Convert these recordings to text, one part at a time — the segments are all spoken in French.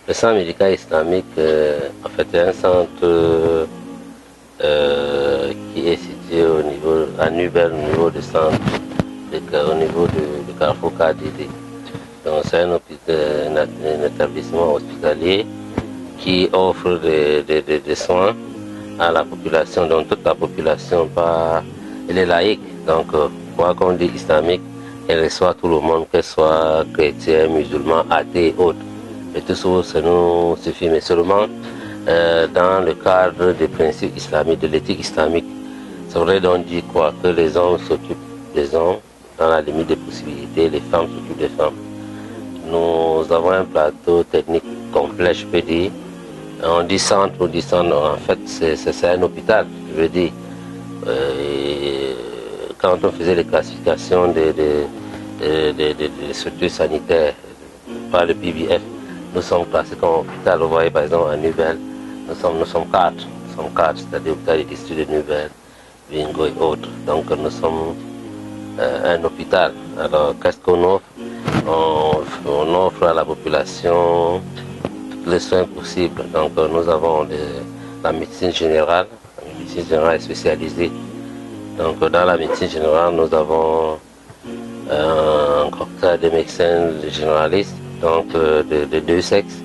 Le centre médical islamique, en fait, est un centre qui est situé au niveau, à Nubel, au niveau du centre, au niveau de Carrefour KDD. Donc, c'est un établissement hospitalier qui offre des soins à la population, donc toute la population, pas, elle est laïque, donc quoi qu'on dit islamique, elle reçoit tout le monde, qu'elle soit chrétien, musulman, athée et autres. Et tout ça nous suffit, mais seulement dans le cadre des principes islamiques, de l'éthique islamique. Ça voudrait donc dire quoi? Que les hommes s'occupent des hommes dans la limite des possibilités, les femmes s'occupent des femmes. Nous avons un plateau technique complet, je peux dire. On dit centre, en fait, c'est un hôpital, je veux dire. Quand on faisait les classifications des structures sanitaires par le PBF, nous sommes classés comme hôpital. Vous voyez, par exemple, à Nubel, nous sommes quatre. C'est-à-dire l'hôpital du district de Nubel, Bingo et autres. Donc, nous sommes un hôpital. Alors, qu'est-ce qu'on offre? On offre à la population tous les soins possibles. Donc, nous avons la médecine générale. La médecine générale est spécialisée. Donc, dans la médecine générale, nous avons un cocktail de médecins généralistes, donc de deux sexes,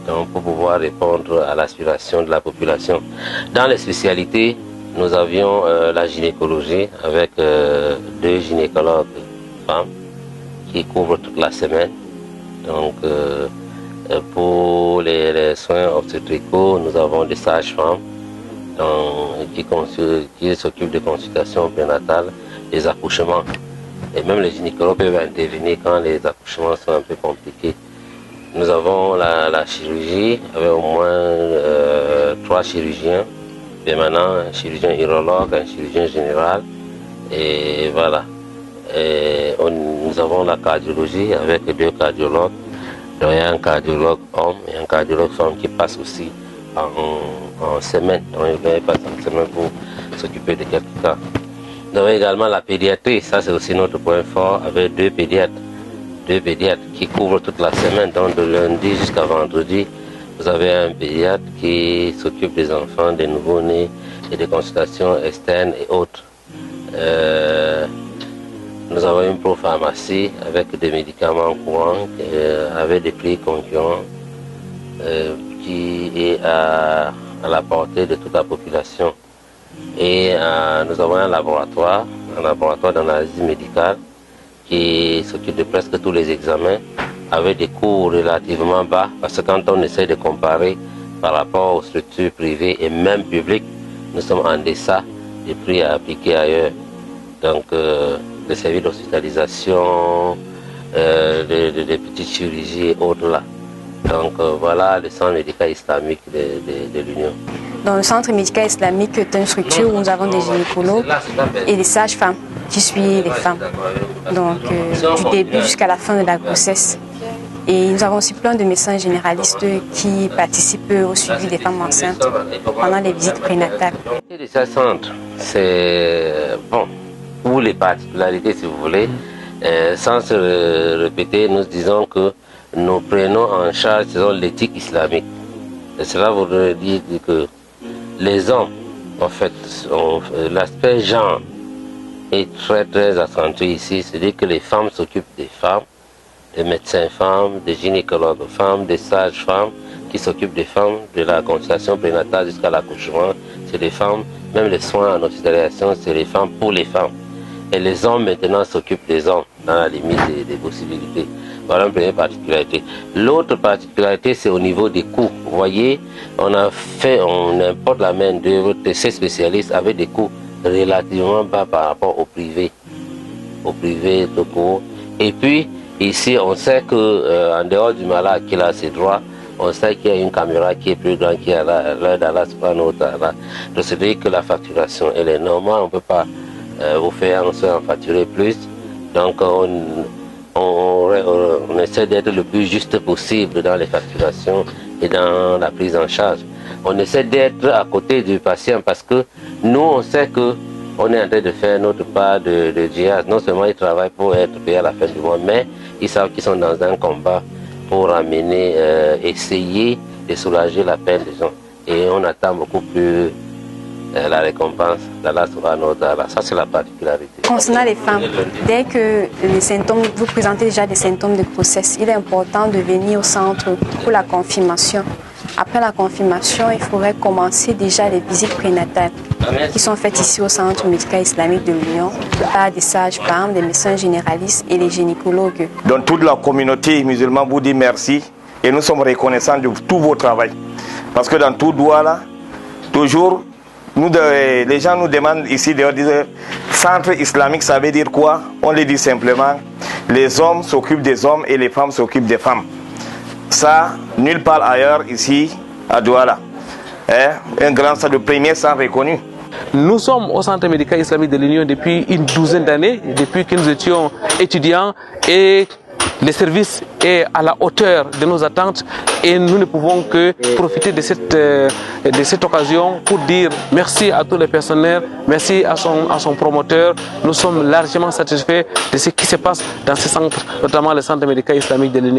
donc pour pouvoir répondre à l'aspiration de la population. Dans les spécialités, nous avions la gynécologie avec deux gynécologues femmes qui couvrent toute la semaine. Donc, pour les soins obstétricaux, nous avons des sages-femmes qui s'occupent de consultations prénatales, des accouchements. Et même les gynécologues peuvent intervenir quand les accouchements sont un peu compliqués. Nous avons la chirurgie avec au moins 3 chirurgiens permanents, un chirurgien urologue, un chirurgien général. Et voilà. Et nous avons la cardiologie avec 2 cardiologues. Donc il y a un cardiologue homme et un cardiologue femme qui passe aussi en semaine. Donc il passe en semaine pour s'occuper de quelques cas. Nous avons également la pédiatrie, ça c'est aussi notre point fort, avec 2 pédiatres qui couvrent toute la semaine, donc de lundi jusqu'à vendredi. Vous avez un pédiatre qui s'occupe des enfants, des nouveau-nés et des consultations externes et autres. Nous avons une propharmacie avec des médicaments courants, avec des prix concurrents, qui est à la portée de toute la population. Et nous avons un laboratoire d'analyse médicale qui s'occupe de presque tous les examens avec des coûts relativement bas, parce que quand on essaie de comparer par rapport aux structures privées et même publiques, nous sommes en deçà des prix à appliquer ailleurs. Donc les services d'hospitalisation, des petites chirurgies et autres là. Donc voilà le centre médical islamique de l'Union. Dans le centre médical islamique est une structure où nous avons des gynécologues et des sages-femmes qui suivent les femmes. Donc du début jusqu'à la fin de la grossesse. Et nous avons aussi plein de médecins généralistes qui participent au suivi des femmes enceintes pendant les visites prénatales. De ce centre, c'est bon, pour les particularités si vous voulez, sans se répéter, nous disons que nous prenons en charge l'éthique islamique. Et cela voudrait dire que les hommes, en fait, l'aspect genre est très très accentué ici. C'est-à-dire que les femmes s'occupent des femmes, des médecins femmes, des gynécologues femmes, des sages femmes qui s'occupent des femmes, de la consultation prénatale jusqu'à l'accouchement. C'est des femmes, même les soins en hospitalisation, c'est les femmes pour les femmes. Et les hommes maintenant s'occupent des hommes dans la limite des possibilités. Voilà une première particularité. L'autre particularité, c'est au niveau des coûts. Vous voyez, on importe la main d'œuvre de ces spécialistes avec des coûts relativement bas par rapport au privé de cours. Et puis, ici, on sait que en dehors du malade qui a ses droits, on sait qu'il y a une caméra qui est plus grande, qui est l'heure d'Allah, donc c'est-à-dire que la facturation, elle est normale, on ne peut pas vous faire en facturer plus. Donc, on essaie d'être le plus juste possible dans les facturations et dans la prise en charge. On essaie d'être à côté du patient parce que nous, on sait qu'on est en train de faire notre part de djihad. Non seulement ils travaillent pour être payés à la fin du mois, mais ils savent qu'ils sont dans un combat pour amener, essayer de soulager la peine des gens. Et on attend beaucoup plus la récompense d'Allah subhanahu wa ta'ala. Ça, c'est la particularité. Concernant les femmes, dès que les symptômes, vous présentez déjà des symptômes de grossesse, il est important de venir au centre pour la confirmation. Après la confirmation, il faudrait commencer déjà les visites prénatales qui sont faites ici au Centre médical islamique de Lyon par des sages-femmes, des médecins généralistes et les gynécologues. Donc toute la communauté musulmane vous dit merci et nous sommes reconnaissants de tout votre travail. Parce que dans tout Douala, toujours, les gens nous demandent ici de dire centre islamique, ça veut dire quoi? On le dit simplement, les hommes s'occupent des hommes et les femmes s'occupent des femmes. Ça, nulle part ailleurs ici à Douala. Un grand centre, le premier centre reconnu. Nous sommes au Centre médical islamique de l'Union depuis une douzaine d'années, depuis que nous étions étudiants, et le service est à la hauteur de nos attentes et nous ne pouvons que profiter de cette occasion pour dire merci à tous les personnels, merci à son promoteur. Nous sommes largement satisfaits de ce qui se passe dans ce centre, notamment le Centre médical islamique de l'Union.